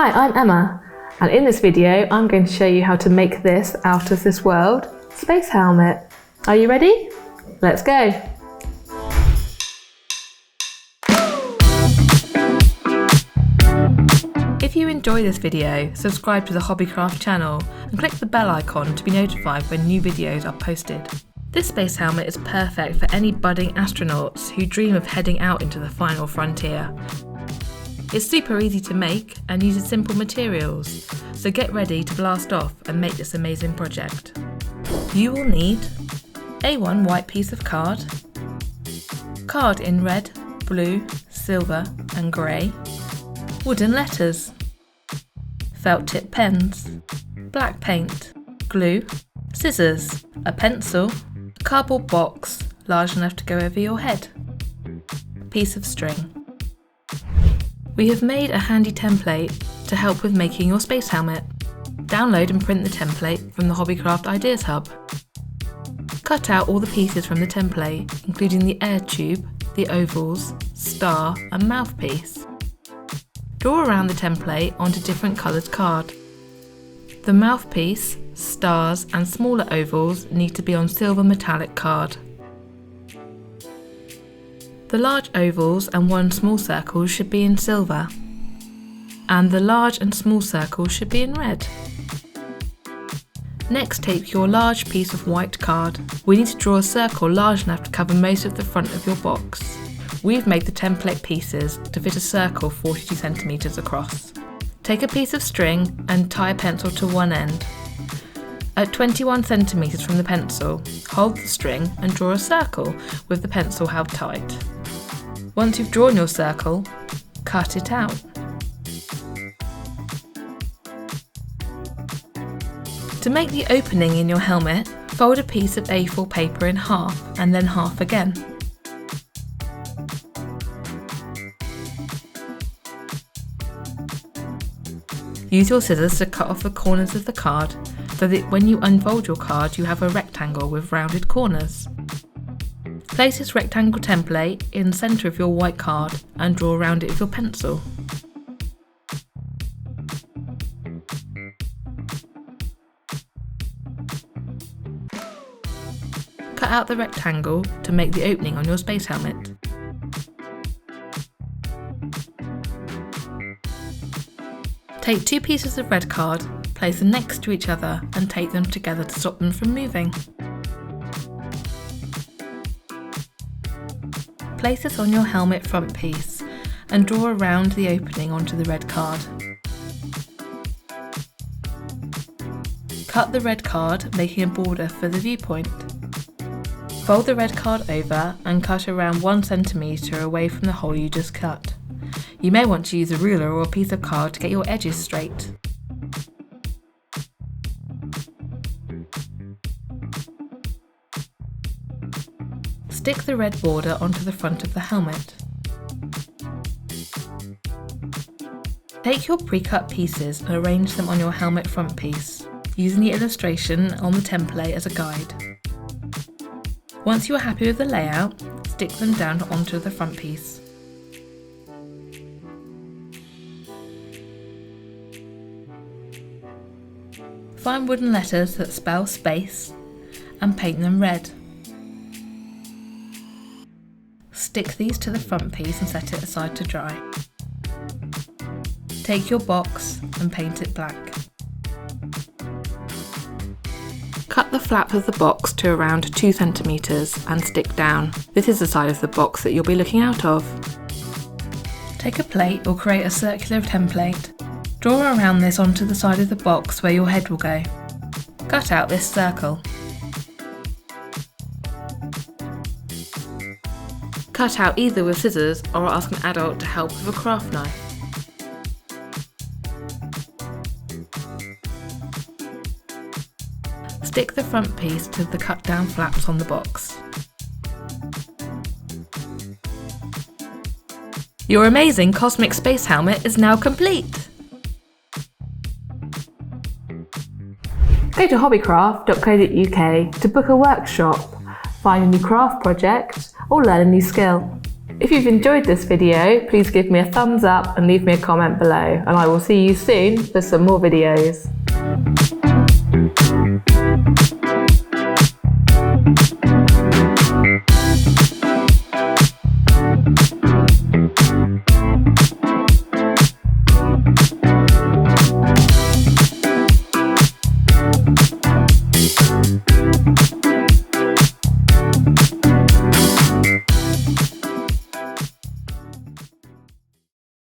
Hi, I'm Emma, and in this video I'm going to show you how to make this out of this world space helmet. Are you ready? Let's go! If you enjoy this video, subscribe to the Hobbycraft channel and click the bell icon to be notified when new videos are posted. This space helmet is perfect for any budding astronauts who dream of heading out into the final frontier. It's super easy to make and uses simple materials, so get ready to blast off and make this amazing project. You will need A1 white piece of card in red, blue, silver and grey, wooden letters, felt tip pens, black paint, glue, scissors, a pencil, a cardboard box large enough to go over your head, a piece of string. We have made a handy template to help with making your space helmet. Download and print the template from the Hobbycraft Ideas Hub. Cut out all the pieces from the template, including the air tube, the ovals, star and mouthpiece. Draw around the template onto different coloured card. The mouthpiece, stars and smaller ovals need to be on silver metallic card. The large ovals and one small circle should be in silver, and the large and small circles should be in red. Next, take your large piece of white card. We need to draw a circle large enough to cover most of the front of your box. We've made the template pieces to fit a circle 42 cm across. Take a piece of string and tie a pencil to one end. At 21 cm from the pencil, hold the string and draw a circle with the pencil held tight. Once you've drawn your circle, cut it out. To make the opening in your helmet, fold a piece of A4 paper in half and then half again. Use your scissors to cut off the corners of the card so that when you unfold your card you have a rectangle with rounded corners. Place this rectangle template in the centre of your white card and draw around it with your pencil. Cut out the rectangle to make the opening on your space helmet. Take two pieces of red card, place them next to each other and tape them together to stop them from moving. Place this on your helmet front piece and draw around the opening onto the red card. Cut the red card, making a border for the viewpoint. Fold the red card over and cut around 1 cm away from the hole you just cut. You may want to use a ruler or a piece of card to get your edges straight. Stick the red border onto the front of the helmet. Take your pre-cut pieces and arrange them on your helmet front piece, using the illustration on the template as a guide. Once you are happy with the layout, stick them down onto the front piece. Find wooden letters that spell space and paint them red. Stick these to the front piece and set it aside to dry. Take your box and paint it black. Cut the flap of the box to around 2 cm and stick down. This is the side of the box that you'll be looking out of. Take a plate or create a circular template. Draw around this onto the side of the box where your head will go. Cut out this circle. Cut out either with scissors or ask an adult to help with a craft knife. Stick the front piece to the cut down flaps on the box. Your amazing cosmic space helmet is now complete! Go to hobbycraft.co.uk to book a workshop, find a new craft project or learn a new skill. If you've enjoyed this video, please give me a thumbs up and leave me a comment below, and I will see you soon for some more videos.